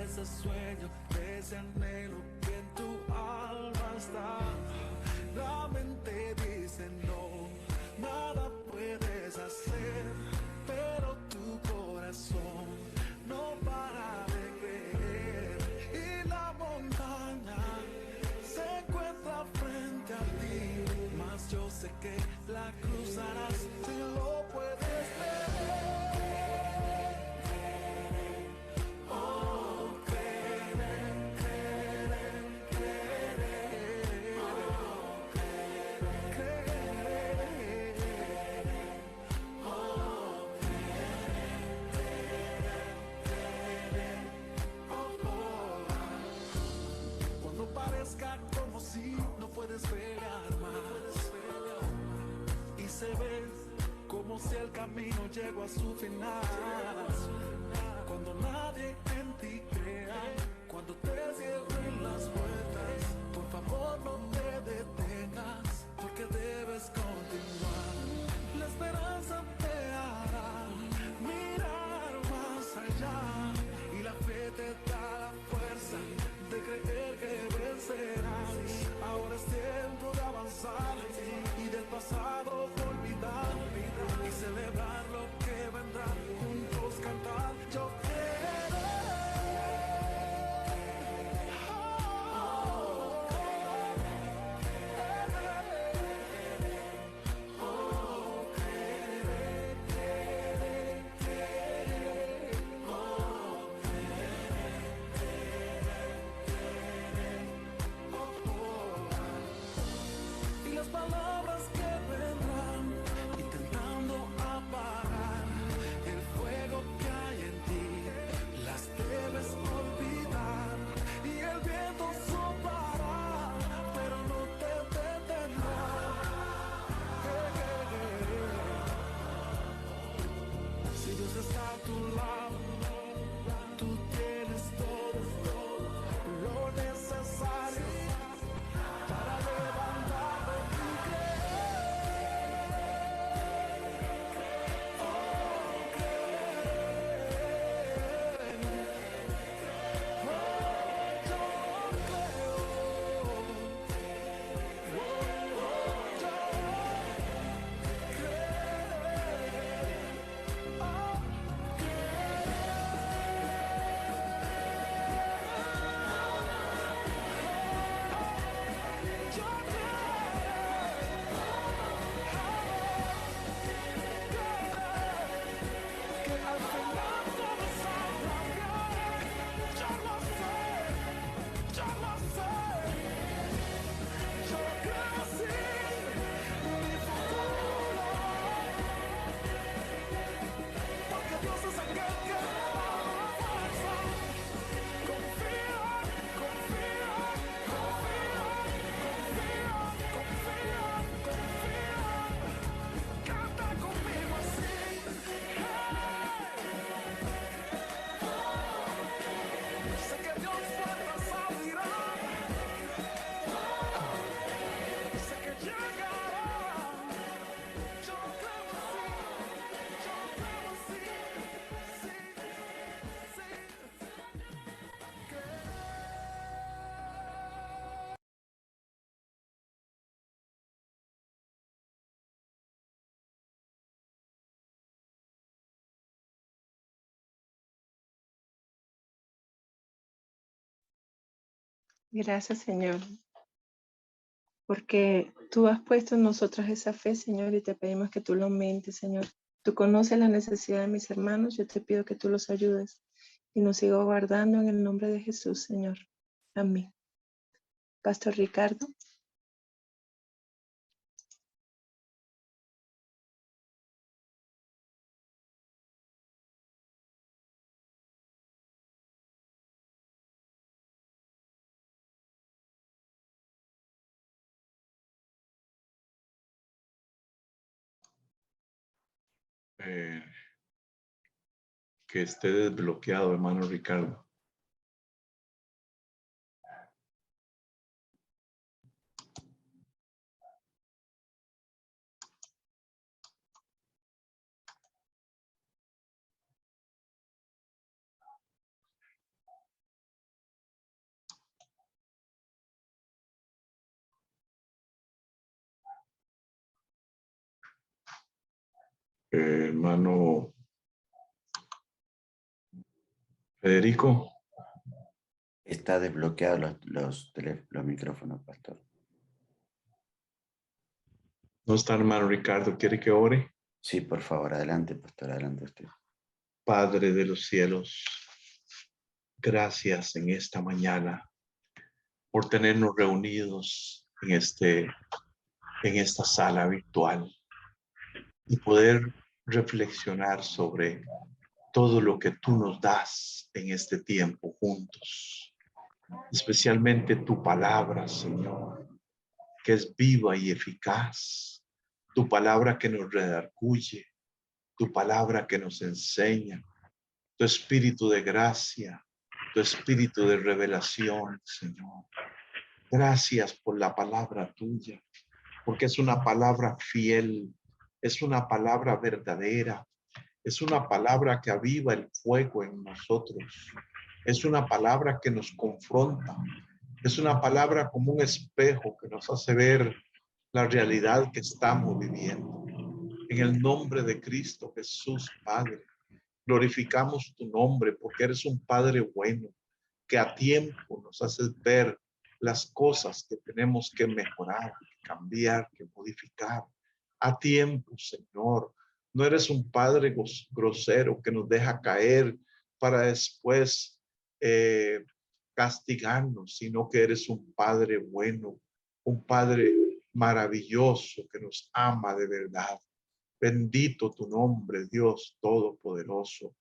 ese sueño, ese anhelo que en tu alma está. La mente dice no, nada puedes hacer. el camino llegó a su final. Cuando nadie en ti crea, cuando te cierren las puertas, por favor no te detengas, porque debes continuar. La esperanza te hará mirar más allá, y la fe te da la fuerza de creer que vencerás. Ahora es tiempo de avanzar y del pasado olvidar y celebrar lo que vendrá. Juntos cantar, yo quiero. Y las palabras que vendrán intentando apagar el fuego que hay en ti, las debes olvidar. Y el viento soplará, pero no te detendrá. Si Dios está a tu lado, tú tienes todo lo necesario para levantarte y Gracias, Señor, porque tú has puesto en nosotros esa fe, Señor, y te pedimos que tú lo aumentes, Señor. Tú conoces la necesidad de mis hermanos, yo te pido que tú los ayudes y nos sigas guardando en el nombre de Jesús, Señor. Amén. Pastor Ricardo. eh, que esté desbloqueado, hermano Ricardo. Hermano Federico. Está desbloqueado los micrófonos, pastor. No está hermano Ricardo. ¿Quiere que ore? Sí, por favor, adelante, pastor, adelante usted. Padre de los cielos, gracias en esta mañana por tenernos reunidos en esta sala virtual y poder reflexionar sobre todo lo que tú nos das en este tiempo juntos, especialmente tu palabra, Señor, que es viva y eficaz, tu palabra que nos redarguye, tu palabra que nos enseña, tu espíritu de gracia, tu espíritu de revelación, Señor. Gracias por la palabra tuya, porque es una palabra fiel, es una palabra verdadera, es una palabra que aviva el fuego en nosotros, es una palabra que nos confronta, es una palabra como un espejo que nos hace ver la realidad que estamos viviendo. En el nombre de Cristo Jesús, Padre, glorificamos tu nombre porque eres un Padre bueno, que a tiempo nos haces ver las cosas que tenemos que mejorar, que cambiar, que modificar. A tiempo, Señor. No eres un Padre grosero que nos deja caer para después castigarnos, sino que eres un Padre bueno, un Padre maravilloso que nos ama de verdad. Bendito tu nombre, Dios Todopoderoso.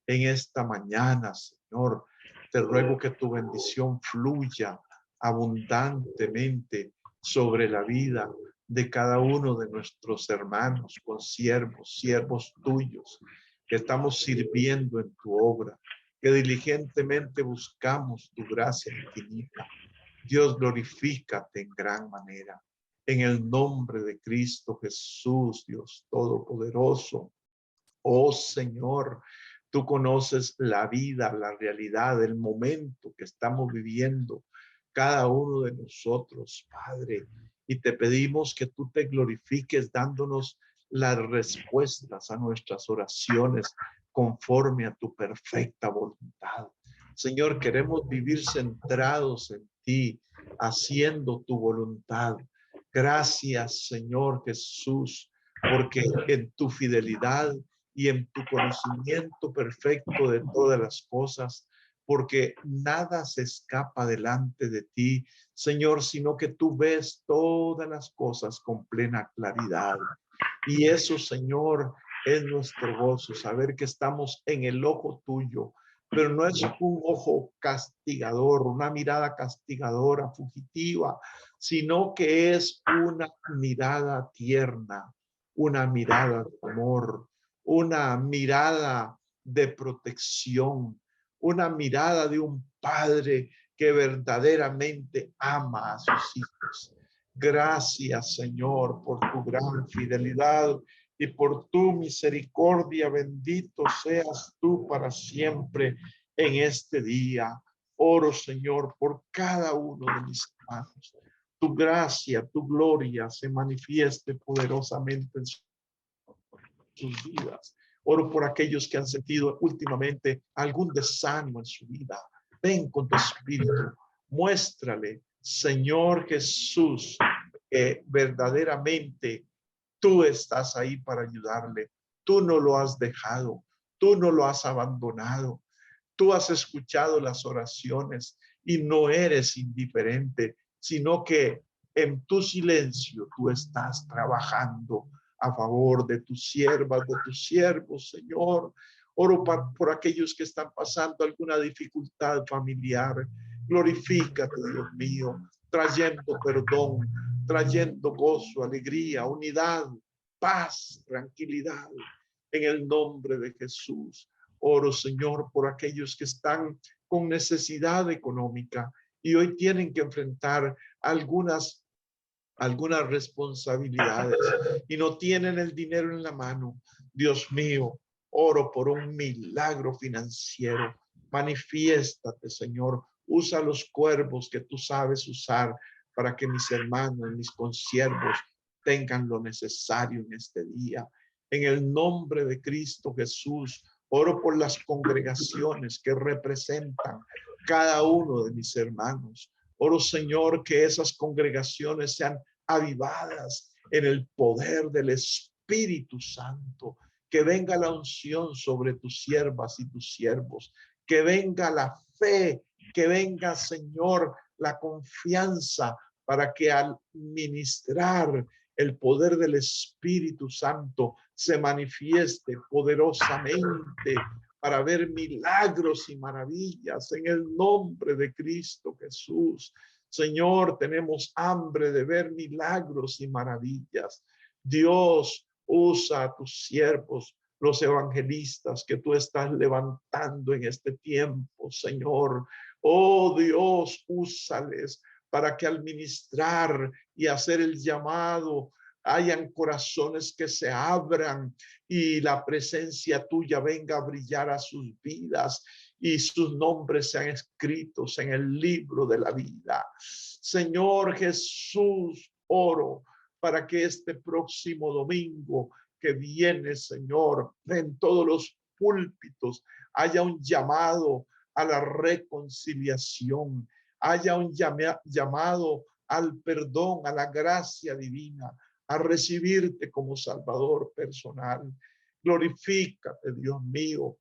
En esta mañana, Señor, te ruego que tu bendición fluya abundantemente sobre la vida de cada uno de nuestros hermanos, consiervos, siervos tuyos, que estamos sirviendo en tu obra, que diligentemente buscamos tu gracia infinita. Dios, glorifícate en gran manera. En el nombre de Cristo Jesús, Dios Todopoderoso. Oh Señor, tú conoces la vida, la realidad, el momento que estamos viviendo, cada uno de nosotros, Padre. Y te pedimos que tú te glorifiques dándonos las respuestas a nuestras oraciones conforme a tu perfecta voluntad. Señor, queremos vivir centrados en ti, haciendo tu voluntad. Gracias, Señor Jesús, porque en tu fidelidad y en tu conocimiento perfecto de todas las cosas, porque nada se escapa delante de ti, Señor, sino que tú ves todas las cosas con plena claridad. Y eso, Señor, es nuestro gozo, saber que estamos en el ojo tuyo, pero no es un ojo castigador, una mirada castigadora, fugitiva, sino que es una mirada tierna, una mirada de amor, una mirada de protección, una mirada de un padre que verdaderamente ama a sus hijos. Gracias, Señor, por tu gran fidelidad y por tu misericordia. Bendito seas tú para siempre en este día. Oro, Señor, por cada uno de mis hermanos. Tu gracia, tu gloria se manifieste poderosamente en sus vidas. Oro por aquellos que han sentido últimamente algún desánimo en su vida. Ven con tu espíritu, muéstrale, Señor Jesús, que verdaderamente tú estás ahí para ayudarle. Tú no lo has dejado, tú no lo has abandonado. Tú has escuchado las oraciones y no eres indiferente, sino que en tu silencio tú estás trabajando a favor de tus siervas, de tus siervos, Señor. Oro por aquellos que están pasando alguna dificultad familiar. Glorifícate, Dios mío, trayendo perdón, trayendo gozo, alegría, unidad, paz, tranquilidad. En el nombre de Jesús. Oro, Señor, por aquellos que están con necesidad económica y hoy tienen que enfrentar algunas responsabilidades y no tienen el dinero en la mano. Dios mío, oro por un milagro financiero. Manifiéstate, Señor. Usa los cuervos que tú sabes usar para que mis hermanos, mis consiervos tengan lo necesario en este día. En el nombre de Cristo Jesús, oro por las congregaciones que representan cada uno de mis hermanos. Oro, Señor, que esas congregaciones sean avivadas en el poder del Espíritu Santo, que venga la unción sobre tus siervas y tus siervos, que venga la fe, que venga, Señor, la confianza para que al ministrar el poder del Espíritu Santo se manifieste poderosamente para ver milagros y maravillas en el nombre de Cristo Jesús. Señor, tenemos hambre de ver milagros y maravillas. Dios, usa a tus siervos, los evangelistas que tú estás levantando en este tiempo, Señor. Oh Dios, úsales para que al ministrar y hacer el llamado hayan corazones que se abran y la presencia tuya venga a brillar a sus vidas y sus nombres sean escritos en el libro de la vida. Señor Jesús, oro para que este próximo domingo que viene, Señor, en todos los púlpitos haya un llamado a la reconciliación, haya un llamado al perdón, a la gracia divina, a recibirte como Salvador personal. Glorifícate, Dios mío.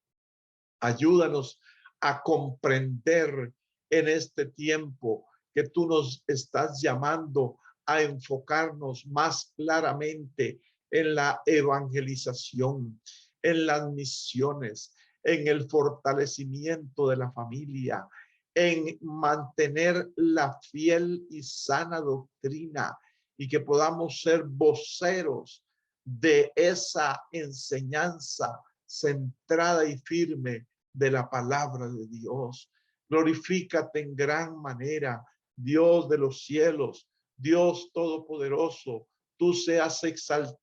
Ayúdanos a comprender en este tiempo que tú nos estás llamando a enfocarnos más claramente en la evangelización, en las misiones, en el fortalecimiento de la familia, en mantener la fiel y sana doctrina y que podamos ser voceros de esa enseñanza centrada y firme de la palabra de Dios. Glorifícate en gran manera, Dios de los cielos, Dios todopoderoso, tú seas exaltado,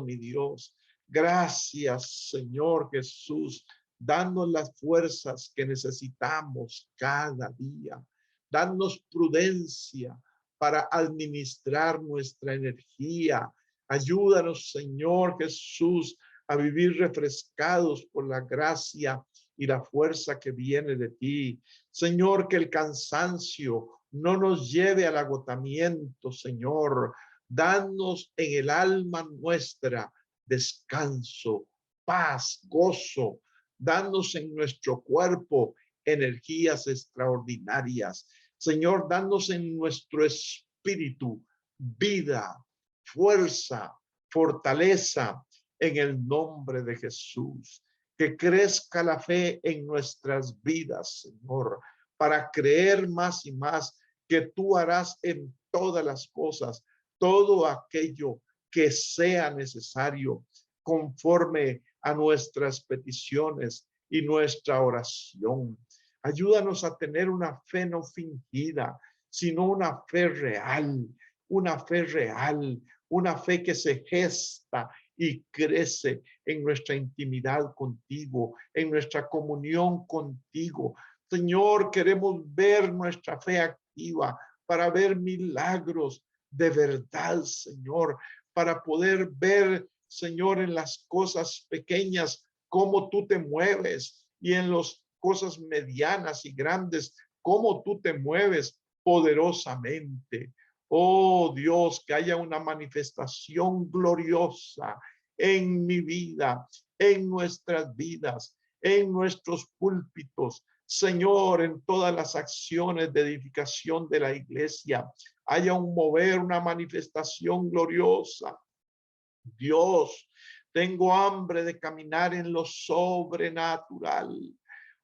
mi Dios. Gracias, Señor Jesús, danos las fuerzas que necesitamos cada día. Danos prudencia para administrar nuestra energía. Ayúdanos, Señor Jesús, a vivir refrescados por la gracia y la fuerza que viene de ti. Señor, que el cansancio no nos lleve al agotamiento, Señor. Danos en el alma nuestra descanso, paz, gozo. Danos en nuestro cuerpo energías extraordinarias. Señor, danos en nuestro espíritu vida, fuerza, fortaleza en el nombre de Jesús. Que crezca la fe en nuestras vidas, Señor, para creer más y más que tú harás en todas las cosas, todo aquello que sea necesario conforme a nuestras peticiones y nuestra oración. Ayúdanos a tener una fe no fingida, sino una fe real, una fe real, una fe que se gesta y crece en nuestra intimidad contigo, en nuestra comunión contigo. Señor, queremos ver nuestra fe activa para ver milagros de verdad, Señor, para poder ver, Señor, en las cosas pequeñas cómo tú te mueves y en las cosas medianas y grandes cómo tú te mueves poderosamente. Oh Dios, que haya una manifestación gloriosa en mi vida, en nuestras vidas, en nuestros púlpitos. Señor, en todas las acciones de edificación de la iglesia, haya un mover, una manifestación gloriosa. Dios, tengo hambre de caminar en lo sobrenatural.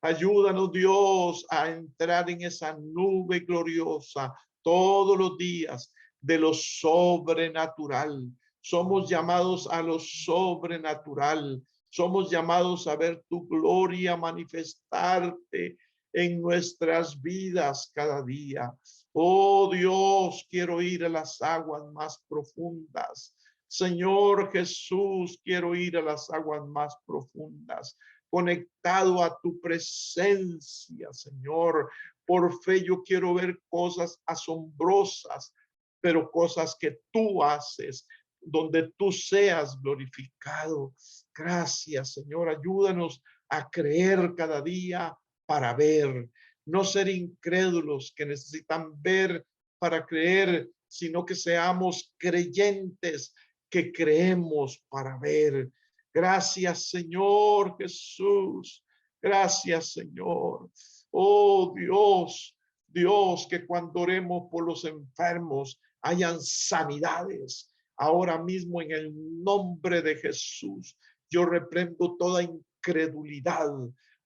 Ayúdanos, Dios, a entrar en esa nube gloriosa todos los días de lo sobrenatural. Somos llamados a lo sobrenatural. Somos llamados a ver tu gloria manifestarte en nuestras vidas cada día. Oh Dios, quiero ir a las aguas más profundas. Señor Jesús, quiero ir a las aguas más profundas, conectado a tu presencia, Señor. Por fe yo quiero ver cosas asombrosas, pero cosas que tú haces, donde tú seas glorificado. Gracias, Señor. Ayúdanos a creer cada día para ver, no ser incrédulos que necesitan ver para creer, sino que seamos creyentes que creemos para ver. Gracias, Señor Jesús. Gracias, Señor. Oh Dios, Dios, que cuando oremos por los enfermos hayan sanidades. Ahora mismo en el nombre de Jesús, yo reprendo toda incredulidad,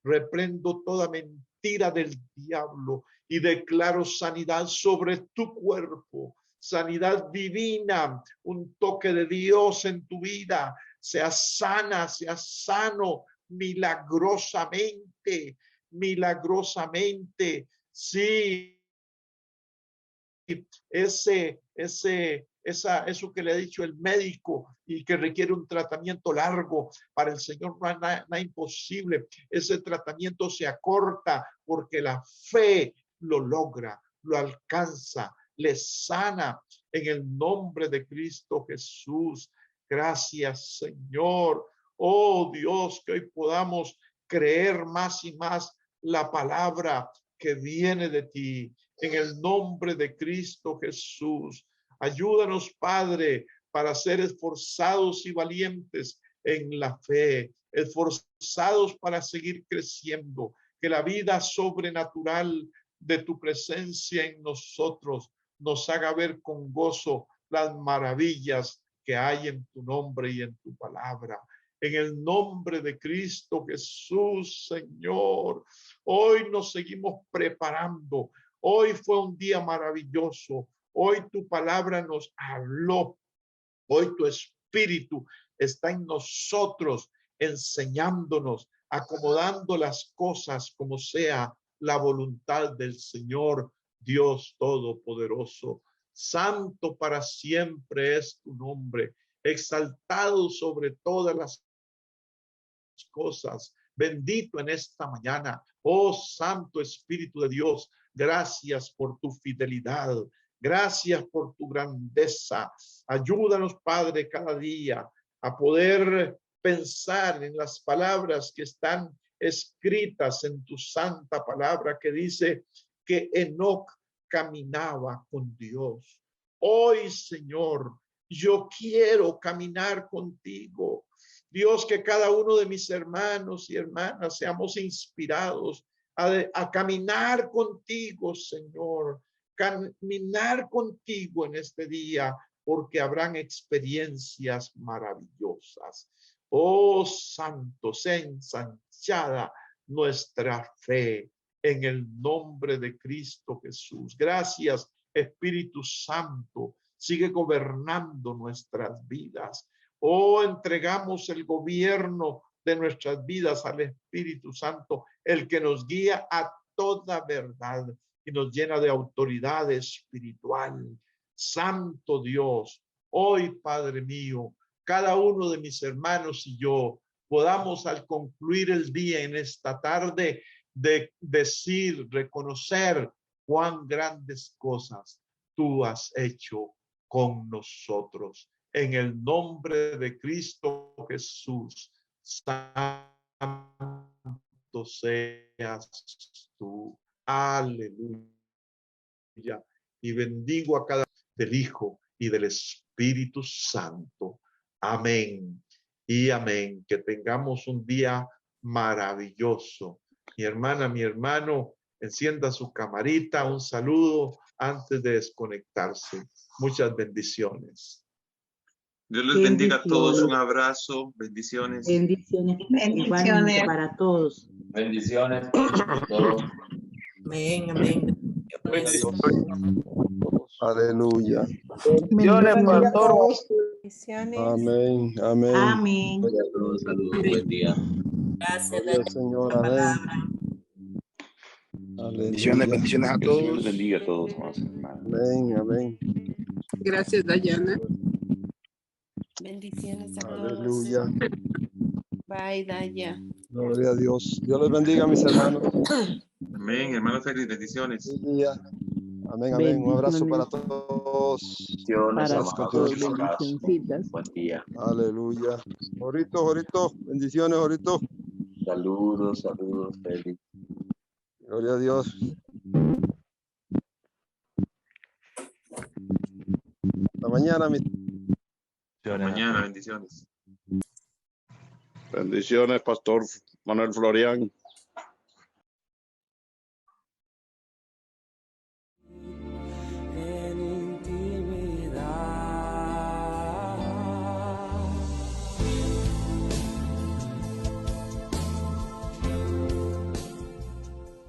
reprendo toda mentira del diablo y declaro sanidad sobre tu cuerpo, sanidad divina, un toque de Dios en tu vida, sea sana, sea sano milagrosamente, milagrosamente. Sí, eso que le ha dicho el médico y que requiere un tratamiento largo, para el Señor no hay nada imposible. Ese tratamiento se acorta porque la fe lo logra, lo alcanza, le sana en el nombre de Cristo Jesús. Gracias, Señor. Oh Dios, que hoy podamos creer más y más la palabra que viene de ti, en el nombre de Cristo Jesús. Ayúdanos, Padre, para ser esforzados y valientes en la fe, esforzados para seguir creciendo, que la vida sobrenatural de tu presencia en nosotros nos haga ver con gozo las maravillas que hay en tu nombre y en tu palabra. En el nombre de Cristo Jesús, Señor, hoy nos seguimos preparando. Hoy fue un día maravilloso. Hoy tu palabra nos habló. Hoy tu espíritu está en nosotros, enseñándonos, acomodando las cosas como sea la voluntad del Señor, Dios Todopoderoso. Santo para siempre es tu nombre, exaltado sobre todas las cosas. Bendito en esta mañana, oh Santo Espíritu de Dios. Gracias por tu fidelidad. Gracias por tu grandeza. Ayúdanos, Padre, cada día a poder pensar en las palabras que están escritas en tu santa palabra, que dice que Enoc caminaba con Dios. Hoy, Señor, yo quiero caminar contigo. Dios, que cada uno de mis hermanos y hermanas seamos inspirados a caminar contigo, Señor. Caminar contigo en este día, porque habrán experiencias maravillosas. Oh Santo, sea ensanchada nuestra fe en el nombre de Cristo Jesús. Gracias, Espíritu Santo. Sigue gobernando nuestras vidas. Oh, entregamos el gobierno de nuestras vidas al Espíritu Santo, el que nos guía a toda verdad y nos llena de autoridad espiritual. Santo Dios, hoy, Padre mío, cada uno de mis hermanos y yo podamos, al concluir el día en esta tarde, de decir, reconocer cuán grandes cosas tú has hecho con nosotros. En el nombre de Cristo Jesús, santo seas tú. Aleluya. Y bendigo a cada del Hijo y del Espíritu Santo. Amén y amén. Que tengamos un día maravilloso. Mi hermana, mi hermano, encienda su camarita. Un saludo antes de desconectarse. Muchas bendiciones. Dios les bendiga a todos. Un abrazo. Bendiciones. Bendiciones. Igualmente para todos. Bendiciones para todos. Amén, amén. Aleluya. Bendiciones, pastor. Bendiciones. Amén, amén. Amén. Saludos, saludos. Buen día. Gracias, Gloria al Señor, amén. palabra. Bendiciones, bendiciones a todos. Dios bendiga a todos. Amén, amén. Gracias, Dayana. Bendiciones a todos. Aleluya. Bye, Daya. Gloria a Dios. Dios les bendiga, mis hermanos. Amén, hermano Félix, bendiciones. Buen día. Amén, amén. Un abrazo para todos. Bendiciones, Para todos. todos. Bendiciones. Buen día. Aleluya. Jorito, bendiciones, Jorito. Saludos, saludos, Félix. Gloria a Dios. Hasta mañana, mis. Mañana, bendiciones. Bendiciones, Pastor Manuel Florian.